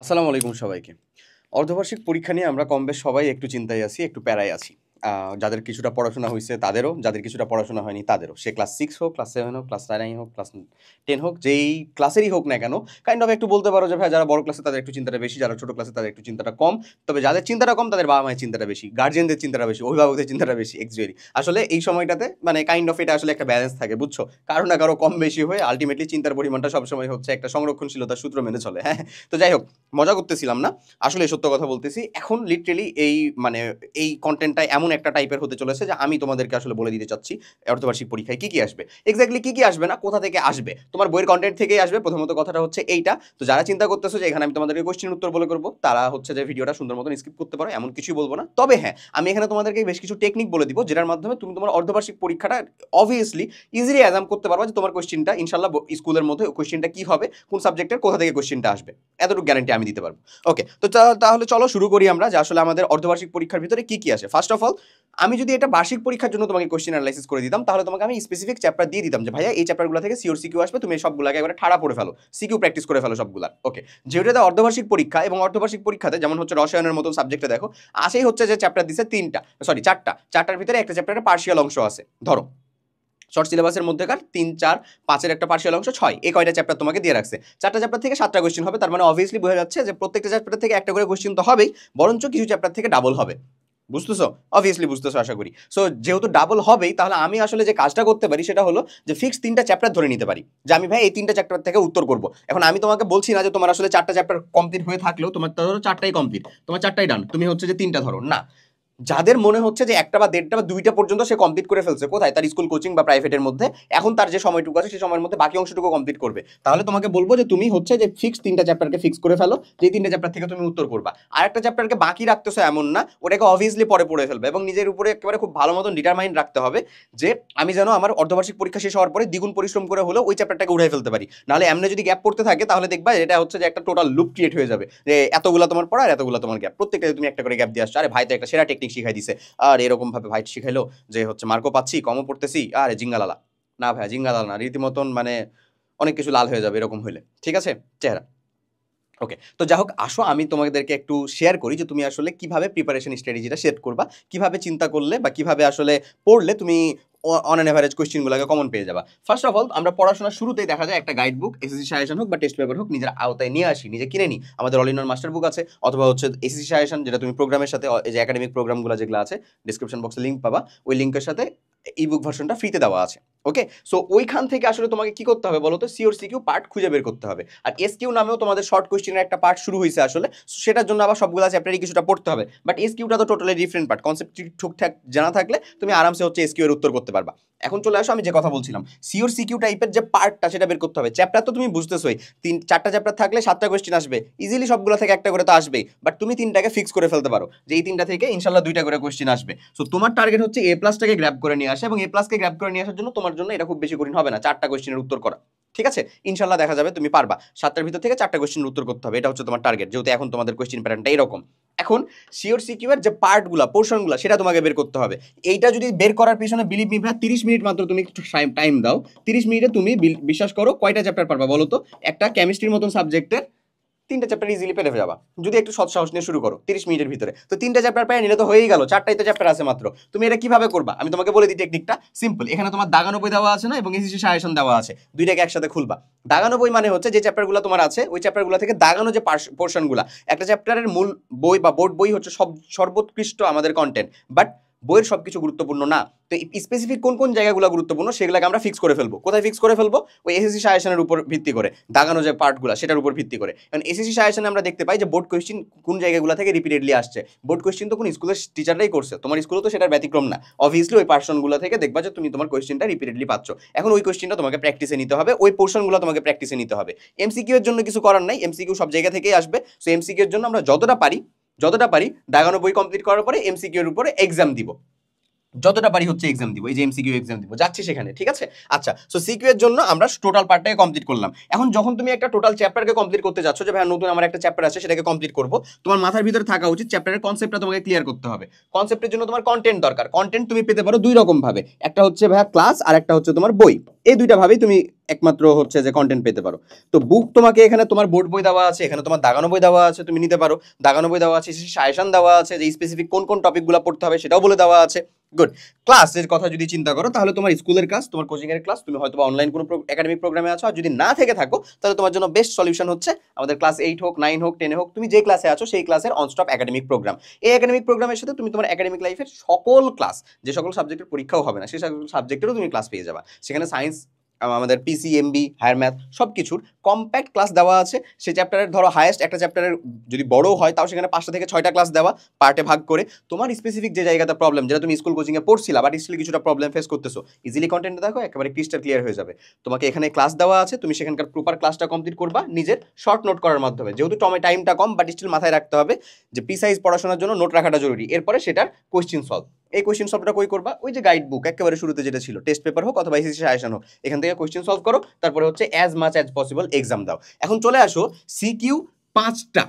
আসসালামু আলাইকুম সবাইকে। অর্ধবার্ষিক পরীক্ষা নিয়ে আমরা কমবেশ সবাই একটু চিন্তায় আছি, একটু প্যারায় আছি। যাদের কিছুটা পড়াশোনা হইছে তাদেরও, যাদের কিছুটা পড়াশোনা হয়নি তাদেরও। সে ক্লাস 6 হোক, ক্লাস 7 হোক, ক্লাস 9 হোক, ক্লাস 10 হোক, যেই ক্লাসেরই হোক না কেন, কাইন্ড অফ একটু বলতে পারো যে ভাই যারা বড় ক্লাসে তাদের একটু চিন্তাটা বেশি, যারা ছোট ক্লাসে তাদের একটু চিন্তাটা কম। তবে যাদের চিন্তাটা কম তাদের বাবা-মায়ের চিন্তাটা বেশি, গার্ডিয়ানদের চিন্তাটা বেশি, অভিভাবকদের চিন্তাটা বেশি অ্যাকচুয়ালি। আসলে এই সময়টাতে মানে কাইন্ড অফ এটা আসলে একটা ব্যালেন্স থাকে, বুঝছো? কারো না কারো কম বেশি হয়ে আল্টিমেটলি চিন্তার পরিমাণটা সবসময় হচ্ছে একটা সংরক্ষণশীলতার সূত্র মেনে চলে, হ্যাঁ? তো যাই হোক, মজা করতেছিলাম না। আসলে সত্য কথা বলতেছি। এখন লিটারেলি এই মানে এই কনটেন্টটা এমন একটা টাইপের হতে চলেছে যে আমি তোমাদেরকে আসলে বলে দিতে চাচ্ছি অর্ধবার্ষিক পরীক্ষায় কি আসবে। এক্স্যাক্টলি কি আসবে না, কোথা থেকে আসবে। তোমার বইয়ের কনটেন্ট থেকেই আসবে। প্রথমত কথাটা হচ্ছে এইটা। তো যারা চিন্তা করতেছো যে এখানে আমি তোমাদেরকে কোশ্চেন উত্তর বলে করবো, তারা হচ্ছে যে ভিডিওটা সুন্দর মতন স্কিপ করতে পারো, এমন কিছুই বলবো না। তবে হ্যাঁ, আমি এখানে তোমাদেরকে বেশ কিছু টেকনিক বলে দিব, যেটার মাধ্যমে তুমি তোমার অর্ধবার্ষিক পরীক্ষাটা অবভিয়াসলি ইজিলি অ্যাজাম করতে পারবা যে তোমার কোশ্চেনটা ইনশাল্লাহ স্কুলের মধ্যে কোশ্চেনটা কি হবে, কোন সাবজেক্টের কোথা থেকে কোশ্চেনটা আসবে, এতটুকু গ্যারান্টি আমি দিতে পারবো। ওকে, তো তাহলে চলো শুরু করি আমরা যে আসলে আমাদের অর্ধবার্ষিক পরীক্ষার ভিতরে কি আসে। ফার্স্ট অফ অল, আমি যদি এটা বার্ষিক পরীক্ষার জন্য তোমাকে কোশ্চেন অ্যানালাইসিস করে দিতাম, তাহলে তোমাকে আমি স্পেসিফিক চ্যাপ্টার দিয়ে দিতাম যে ভাইয়া এই চ্যাপ্টারগুলো থেকে সিওর সিকিউ আসবে, তুমি সবগুলোকে একবারে ঠাড়া পড়ে ফেলো, সিকিউ প্র্যাকটিস করে ফেলো সবগুলা। ওকে, যেহেতু এটা অর্ধবার্ষিক পরীক্ষা এবং অর্ধবার্ষিক পরীক্ষাতে যেমন হচ্ছে রসায়নের মতো সাবজেক্টে দেখো আসেই হচ্ছে যে চ্যাপ্টার দিছে চারটার ভিতরে একটা চ্যাপ্টারে পার্শিয়াল অংশ আছে। ধরো শর্ট সিলেবাসের মধ্যেকার 3, 4, 5-এর একটা পার্শিয়াল অংশ 6, এই কয়টা চ্যাপ্টার তোমাকে দিয়ে রাখছে। 4টা চ্যাপ্টার থেকে 7টা কোশ্চেন হবে, তার মানে অবভিয়াসলি বোঝা যাচ্ছে যে প্রত্যেকটা চ্যাপ্টার থেকে একটা করে কোশ্চেন তো হবেই, বরঞ্চ কিছু চ্যাপ্টার থেকে ডাবল হবে। বুঝতেছো? অবভিয়াসলি বুঝতেছো আশা করি। সো যেহেতু ডাবল হবেই, তাহলে আমি আসলে যে কাজটা করতে পারি সেটা হলো যে ফিক্স 3টা চ্যাপ্টার ধরে নিতে পারি যে আমি ভাই এই 3টা চ্যাপ্টার থেকে উত্তর করব। এখন আমি তোমাকে বলছি না যে তোমার আসলে 4টা চ্যাপ্টার কমপ্লিট হয়ে থাকলেও তোমার ধরো 4টাই কমপ্লিট, তোমার 4টাই ডান, তুমি হচ্ছে যে 3টা ধরো না। যাদের মনে হচ্ছে যে একটা বা দেড়টা বা 2টা পর্যন্ত সে কমপ্লিট করে ফেলছে, কোথায়, তার স্কুল কোচিং বা প্রাইভেটের মধ্যে, এখন তার যে সময়টুকু আছে সেই সময়ের মধ্যে বাকি অংশটুকু কমপ্লিট করবে, তাহলে তোমাকে বলবো যে তুমি হচ্ছে যে ফিক্স 3টা চ্যাপ্টারকে ফিক্স করে ফেলো, যে 3টে চ্যাপ্টার থেকে তুমি উত্তর করবা। আর একটা চ্যাপ্টারকে বাকি রাখতেছো এমন না, ওটাকে অবভিয়াসলি পরে পড়ে ফেলবে এবং নিজের উপরে একেবারে খুব ভালো মতন ডিটারমাইন্ড রাখতে হবে যে আমি যেন আমার অর্ধবার্ষিক পরীক্ষা শেষ হওয়ার পরে দ্বিগুণ পরিশ্রম করে হলেও ওই চ্যাপ্টারটাকে উঠাই ফেলতে পারি। নাহলে এমনি যদি গ্যাপ পড়তে থাকে তাহলে দেখবা এটা হচ্ছে যে একটা টোটাল লুপ ক্রিয়েট হয়ে যাবে, যে এতগুলো তোমার পড়া আর এতগুলো তোমার গ্যাপ, প্রত্যেকটা তুমি একটা করে গ্যাপ দিয়ে আসছো। আরে ভাই তো একটা সেরা টেকনিক শিখাই দিছে, আর এরকম ভাবে ভাই শিখাইলো যে হচ্ছে মার্কও পাচ্ছি, কমও পড়তেছি, আরে জিঙ্গালালা। না ভাই, জিঙ্গালালা না, রীতিমতন মানে অনেক কিছু লাল হয়ে যাবে এরকম হইলে, ঠিক আছে চেহারা। ওকে, তো যাই হোক, আসো আমি তোমাদেরকে একটু শেয়ার করি যে তুমি আসলে কিভাবে প্রিপারেশন স্ট্র্যাটেজিটা সেট করবা, কিভাবে চিন্তা করলে বা কিভাবে আসলে পড়লে তুমি অন অ্যান এভারেজ কোশ্চেনগুলোকে কমন পেয়ে যাবা। ফার্স্ট অফ অল, আমরা পড়াশোনার শুরুতেই দেখা যায় একটা গাইড বুক, এসএসসি সাজেশন হোক বা টেস্ট পেপার হোক, নিজের আওতায় নিয়ে আসি, নিজে কিনে নিই। আমাদের অল ইন ওয়ান মাস্টার বুক আছে, অথবা হচ্ছে এসএসসি সাজেশন, যেটা তুমি প্রোগ্রামের সাথে এই যে একাডেমিক প্রোগ্রামগুলো যেগুলো আছে ডিসক্রিপশন বক্সে লিঙ্ক পাবা, ওই লিঙ্কের সাথে ই বুক ভার্সনটা ফ্রিতে দেওয়া আছে। ওকে, সো ওইখান থেকে আসলে তোমাকে কি করতে হবে বলো তো, সিওর সিকিউ পার্ট খুঁজে বের করতে হবে। আর এসকিউ নামেও তোমাদের শর্ট কোশ্চেনের একটা পার্ট শুরু হয়েছে আসলে, সেটার জন্য আবার সবগুলো চ্যাপ্টারই কিছুটা পড়তে হবে, বাট এসকিউটা তো টোটালি ডিফারেন্ট পার্ট। কনসেপ্ট ঠিকঠাক জানা থাকলে তুমি আরামসে হচ্ছে এসকিউ এর উত্তর করতে পারবা। এখন চলে আসো আমি যে কথা বলছিলাম, সিওর সিকিউ টাইপের যে পার্টটা সেটা বের করতে হবে। চ্যাপ্টার তো তুমি বুঝতেছোই, 4টা চ্যাপ্টার থাকলে 7টা কোশ্চেন আসবে, ইজিলি সবগুলো থেকে একটা করে তো আসবেই, বাট তুমি 3টাকে ফিক্স করে ফেলতে পারো যে এই 3টা থেকে ইনশাল্লাহ 2টা করে কোশ্চেন আসবে। সো তোমার টার্গেট হচ্ছে এ প্লাসটাকে গ্র্যাব করে নিয়ে আসা, এবং এ প্লাসকে গ্র্যাব করে নিয়ে আসার জন্য তোমার জন্য এটা খুব বেশি কঠিন হবে না, 4টা কোশ্চেনের উত্তর করা। ঠিক আছে, ইনশাল্লাহ দেখা যাবে তুমি পারবা। 7টার ভিতর থেকে 4টা কোশ্চেনের উত্তর করতে হবে, এটা হচ্ছে তোমার টার্গেট, যেহেতু এখন তোমাদের কোশ্চেন প্যাটার্নটা এরকম। এখন সিওর সিকিউ এর যে পার্টগুলো, পোর্শনগুলো, সেটা তোমাকে বের করতে হবে। এইটা যদি বের করার পিছনে বিলিভ মি ভাই 30 মিনিট মাত্র তুমি একটু টাইম দাও, 30 মিনিটে তুমি বিশ্বাস করো কয়টা চ্যাপ্টার পারবা বলো তো? একটা কেমিস্ট্রির মতন সাবজেক্টের 3টা চ্যাপ্টার ইজিলি পেরে যাবা, যদি একটু সৎ সাহস নিয়ে শুরু করো 30 মিনিটের ভিতরে। তো 3টা চ্যাপ্টার পেয়ে নিলে তো হয়েই গেল, 4টাই তো চ্যাপ্টার আছে মাত্র। তুমি এটা কিভাবে করবা আমি তোমাকে বলে দিই টেকনিকটা, সিম্পল। এখানে তোমার দাগানো বই দেওয়া আছে না, এবং এসএসসি সাজেশন দেওয়া আছে, দুইটাকে একসাথে খুলবা। দাগানো বই মানে হচ্ছে যে চ্যাপ্টারগুলো তোমার আছে ওই চ্যাপ্টারগুলো থেকে দাগানো যে পোর্শনগুলো, একটা চ্যাপ্টারের মূল বই বা বোর্ড বই হচ্ছে সর্বোৎকৃষ্ট আমাদের কন্টেন্ট, বাট বইয়ের সবকিছু গুরুত্বপূর্ণ না। তো স্পেসিফিক কোন কোন জায়গাগুলো গুরুত্বপূর্ণ সেগুলোকে আমরা ফিক্স করে ফেলবো। কোথায় ফিক্স করে ফেলবো? ওই এসএসসি সাজেশনের উপর ভিত্তি করে, দাগানো যে পার্টগুলো সেটার উপর ভিত্তি করে। কারণ এসএসসি সাজেশনে আমরা দেখতে পাই যে বোর্ড কোয়েশ্চেন কোন জায়গাগুলো থেকে রিপিটেডলি আসছে। বোর্ড কোয়েশ্চেন তো কোন স্কুলের টিচাররাই করছে, তোমার স্কুলে তো সেটার ব্যতিক্রম না। অবভিয়াসলি ওই পার্সনগুলো থেকে দেখবা যে তুমি তোমার কোয়েশ্চেনটা রিপিটেডলি পাচ্ছ। এখন ওই কোয়েশ্চেনটা তোমাকে প্র্যাকটিসে নিতে হবে, ওই পোর্শনগুলো তোমাকে প্র্যাকটিসে নিতে হবে। এমসিকিউ এর জন্য কিছু করার নাই, এমসিকিউ সব জায়গা থেকেই আসবে। সো এমসিকিউ এর জন্য আমরা যতটা পারি দাগানো বই কমপ্লিট করার পরে এমসিকিউ এর উপরে এক্সাম দিব, যতটা পারি হচ্ছে এক্সাম দিব, এই যে এমসিকিউ এক্সাম দিব যাচ্ছি সেখানে, ঠিক আছে? আচ্ছা, সো সিকিউ এর জন্য আমরা টোটাল পার্টটাকে কমপ্লিট করলাম। এখন যখন তুমি একটা টোটাল চ্যাপ্টারকে কমপ্লিট করতে যাচ্ছ, যে ভাই নতুন আমার একটা চ্যাপ্টার আছে সেটাকে কমপ্লিট করব, তোমার মাথার ভিতরে থাকা উচিত চ্যাপ্টারের কনসেপ্টটা তোমাকে ক্লিয়ার করতে হবে। কনসেপ্টের জন্য তোমার কন্টেন্ট দরকার। কন্টেন্ট তুমি পেতে পারো দুই রকম ভাবে, একটা হচ্ছে ভাই ক্লাস আর একটা হচ্ছে তোমার বই। এই দুইটা ভাবেই তুমি একমাত্র হচ্ছে যে কন্টেন্ট পেতে পারো। তো বুক তোমাকে এখানে তোমার বোর্ড বই দেওয়া আছে, এখানে তোমার দাগানো বই দেওয়া আছে, তুমি নিতে পারো। দাগানো বই দেওয়া আছে, সাজেশন দেওয়া আছে, যে স্পেসিফিক কোন কোন টপিকগুলো পড়তে হবে সেটাও বলে দেওয়া আছে। গুড। ক্লাসের কথা যদি চিন্তা করো, তাহলে তোমার স্কুলের ক্লাস, তোমার কোচিং এর ক্লাস, তুমি হয়তো অনলাইন কোনো একাডেমিক প্রোগ্রামে আছো, আর যদি না থেকে থাকো তাহলে তোমার জন্য বেস্ট সলিউশন হচ্ছে আমাদের ক্লাস 8 হোক, 9 হোক, 10 হোক, তুমি যে ক্লাসে আছো সেই ক্লাসের অনস্টপ একাডেমিক প্রোগ্রাম। এই একাডেমিক প্রোগ্রামের সাথে তুমি তোমার একাডেমিক লাইফের সকল ক্লাস, যে সকল সাবজেক্টের পরীক্ষাও হবে না সেই সকল সাবজেক্টেরও তুমি ক্লাস পেয়ে যাবা। সেখানে সায়েন্স, আমাদের পিসিএমবি, হায়ার ম্যাথ সব কিছুর কম্প্যাক্ট ক্লাস দেওয়া আছে। সেই চ্যাপ্টারের ধরো হায়েস্ট একটা চ্যাপ্টারের যদি বড়ও হয়, তাও সেখানে 5টা থেকে 6টা ক্লাস দেওয়া, পার্টে ভাগ করে। তোমার স্পেসিফিক যে জায়গাতে প্রবলেম, যেটা তুমি স্কুল কোচিংয়ে পড়ছিলা বাট স্টিল কিছুটা প্রবলেম ফেস করতেছো, ইজিলি কন্টেন্ট দেখো একেবারে ক্রিস্টাল ক্লিয়ার হয়ে যাবে। তোমাকে এখানে ক্লাস দেওয়া আছে, তুমি সেখানকার প্রপার ক্লাসটা কমপ্লিট করবা নিজের শর্ট নোট করার মাধ্যমে। যেহেতু টাইমটা কম, বাট স্টিল মাথায় রাখতে হবে যে প্রিসাইজ পড়াশোনার জন্য নোট রাখাটা জরুরি। এরপরে সেটার কোয়েশ্চেন সলভ। এই কোয়েশ্চেন সলভটা কই করবা? ওই যে গাইড বুক একেবারে শুরুতে যেটা ছিল, টেস্ট পেপার হোক অথবা এসএসসি সাজেশন হোক, এখান থেকে কোয়েশ্চেন সলভ করো। তারপরে হচ্ছে as much as possible exam দাও। এখন চলে আসো সিকিউ 5টা।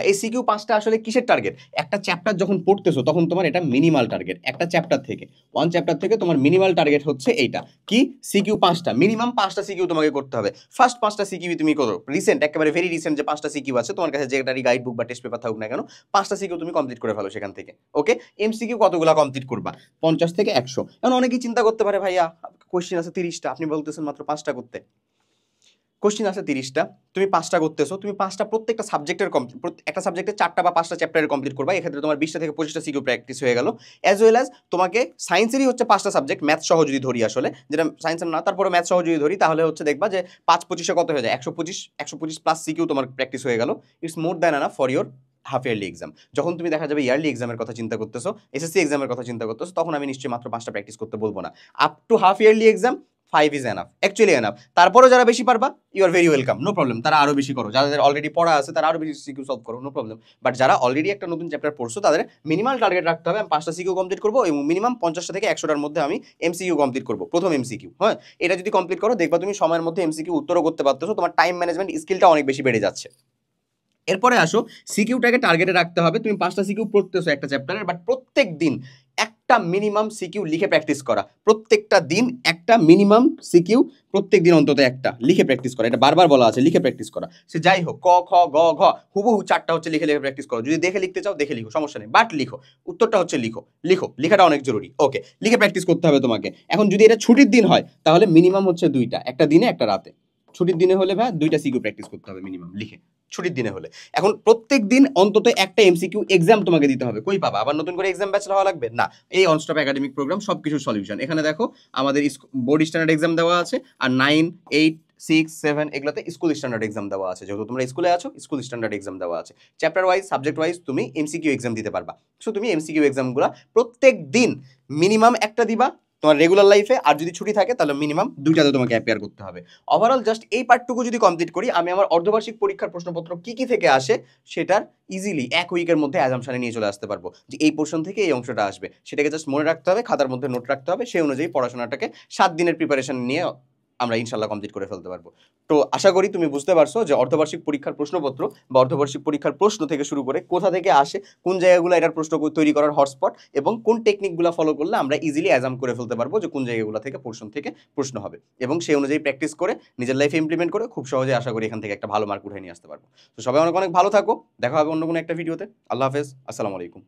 এই সিকিউ 5টা আসলে কিসের টার্গেট? একটা চ্যাপ্টার যখন পড়তেছো তখন তোমার এটা মিনিমাল টার্গেট। একটা চ্যাপ্টার থেকে, ওয়ান চ্যাপ্টার থেকে তোমার মিনিমাল টার্গেট হচ্ছে এইটা কি? সিকিউ 5টা, মিনিমাম 5টা সিকিউ তোমাকে করতে হবে। ফার্স্ট 5টা সিকিউ তুমি করো, রিসেন্ট, একেবারে ভেরি রিসেন্ট যে 5টা সিকিউ আছে তোমার কাছে, যেটারই গাইড বুক বা টেস্ট পেপার থাকুক না কেন, 5টা সিকিউ তুমি কমপ্লিট করে ফেলো সেখান থেকে। ওকে, এমসিকিউ কতগুলো কমপ্লিট করবা? 50 থেকে 100। এখন অনেকেই চিন্তা করতে পারে, ভাইয়া কোশ্চেন আছে 30টা, আপনি বলতেছেন মাত্র 5টা করতে। কোশ্চিন আছে 30টা, তুমি 5টা করতেছো, তুমি 5টা প্রত্যেকটা সাবজেক্টের একটা সাবজেক্টে 4টা বা 5টা চ্যাপ্টারের কমপ্লিট করবা। এক্ষেত্রে তোমার 20টা থেকে 25টা সিকিউ প্র্যাকটিস হয়ে গেল। অ্যাজ ওয়েল অ্যাজ তোমাকে সায়েন্সেরই হচ্ছে 5টা সাবজেক্ট, ম্যাথ সহ যদি ধরি, আসলে যেটা সায়েন্সের না, তারপরে ম্যাথ সহ যদি ধরি, তাহলে হচ্ছে দেখবা যে 5-25-এ কত হয়ে যায়, 125 প্লাস সিকিউ তোমার প্র্যাকটিস হয়ে গেল। It's more than enough for your half yearly exam. যখন তুমি দেখা যাবে ইয়ারলি এক্সামের কথা চিন্তা করতেছো, এসএসসি এক্সামের কথা চিন্তা করতেছো, তখন আমি নিশ্চয়ই মাত্র 5টা প্র্যাকটিস করতে বলবো না। Up to half yearly exam 5 is enough, actually enough. তারপরেও যারা বেশি পারবা, you are very welcome, no problem, তারা আরও বেশি করো। যাদের অলরেডি পড়া আছে তারা আরও বেশি সিকিউ সলভ করো, নো প্রবলেম। বাট যারা অলরেডি একটা নতুন চ্যাপ্টার পড়ছো, তাদের মিনিমাল টার্গেট রাখতে হবে আমি 5টা সিকিউ কমপ্লিট করবো, এবং মিনিমাম 50টা থেকে 100টার মধ্যে আমি এমসিকিউ কমপ্লিট করবো, প্রথম এমসিকিউ। হ্যাঁ, এটা যদি কমপ্লিট করো, দেখবা তুমি সময়ের মধ্যে এমসিকিউ উত্তরও করতে পারতেছো, তোমার টাইম ম্যানেজমেন্ট স্কিলটা অনেক বেশি বেড়ে যাচ্ছে। এরপরে আসো, সিকিউটাকে টার্গেটে রাখতে হবে। তুমি 5টা সিকিউ পড়তেছো একটা চ্যাপ্টারের, বাট প্রত্যেক দিন একটা মিনিমাম সিকিউ লিখে প্র্যাকটিস করা। প্রত্যেকটা দিন একটা মিনিমাম সিকিউ, প্রত্যেক দিন অন্তত একটা লিখে প্র্যাকটিস করা। এটা বারবার বলা আছে, লিখে প্র্যাকটিস করা। সে যাই হোক, ক খ গ ঘ, হুবহু 4টা হচ্ছে লিখে লিখে প্র্যাকটিস করো। যদি দেখে লিখতে চাও দেখে লিখো, সমস্যা নেই, বাট লিখো। উত্তরটা হচ্ছে লিখো, লেখাটা অনেক জরুরি। ওকে, লিখে প্র্যাকটিস করতে হবে তোমাকে। এখন যদি এটা ছুটির দিন হয়, তাহলে মিনিমাম হচ্ছে 2টা, একটা দিনে একটা রাতে। ছুটির দিনে হলে ভাই 2টা সিকিউ প্র্যাকটিস করতে হবে মিনিমাম লিখে, ছুটির দিনে হলে। এখন প্রত্যেক দিন অন্তত একটা এমসিকিউ এক্সাম তোমাকে দিতে হবে। কই পাবা? আবার নতুন করে এক্সাম ব্যাচ হওয়া লাগবে না। এই অনস্টপ একাডেমিক প্রোগ্রাম সব কিছুর সলিউশন। এখানে দেখো আমাদের বোর্ড স্ট্যান্ডার্ড এক্সাম দেওয়া আছে, আর 9, 8, 6, 7 এগুলোতে স্কুল স্ট্যান্ডার্ড এক্সাম দেওয়া আছে। যেহেতু তোমরা স্কুলে আছো, স্কুল স্ট্যান্ডার্ড এক্সাম দেওয়া আছে। চ্যাপ্টার ওয়াইজ, সাবজেক্ট ওয়াইজ তুমি এমসিকিউ এক্সাম দিতে পারবা। সো তুমি এমসিকিউ এক্সামগুলো প্রত্যেক দিন মিনিমাম একটা দিবা তোমার রেগুলার লাইফে, আর যদি ছুটি থাকে তাহলে মিনিমাম 2টাতে তোমাকে অ্যাপিয়ার করতে হবে। ওভারঅল জাস্ট এই পার্টটুকু যদি কমপ্লিট করি, আমি আমার অর্ধবার্ষিক পরীক্ষার প্রশ্নপত্র কি কি থেকে আসে সেটার ইজিলি 1 উইকের মধ্যে অ্যাজাম্পশনে নিয়ে চলে আসতে পারবো, যে এই পোর্শন থেকে এই অংশটা আসবে। সেটাকে জাস্ট মনে রাখতে হবে, খাতার মধ্যে নোট রাখতে হবে, সেই অনুযায়ী পড়াশোনাটাকে 7 দিনের প্রিপারেশন নিয়ে আমরা ইনশাল্লাহ কমপ্লিট করে ফেলতে পারবো। তো আশা করি তুমি বুঝতে পারছো যে অর্ধবার্ষিক পরীক্ষার প্রশ্নপত্র বা অর্ধবার্ষিক পরীক্ষার প্রশ্ন থেকে শুরু করে কোথা থেকে আসে, কোন জায়গাগুলো এটার প্রশ্ন তৈরি করার হটস্পট, এবং কোন টেকনিকগুলো ফলো করলে আমরা ইজিলি অ্যাজাম করে ফেলতে পারবো যে কোন জায়গাগুলো থেকে পোর্শন থেকে প্রশ্ন হবে, এবং সেই অনুযায়ী প্র্যাকটিস করে নিজের লাইফে ইমপ্লিমেন্ট করে খুব সহজে আশা করি এখান থেকে একটা ভালো মার্ক উঠে নিয়ে আসতে পারবো। তো সবাই অনেক অনেক ভালো থাকো, দেখা হবে অন্য কোনো একটা ভিডিওতে। আল্লাহ হাফেজ, আসসালামু আলাইকুম।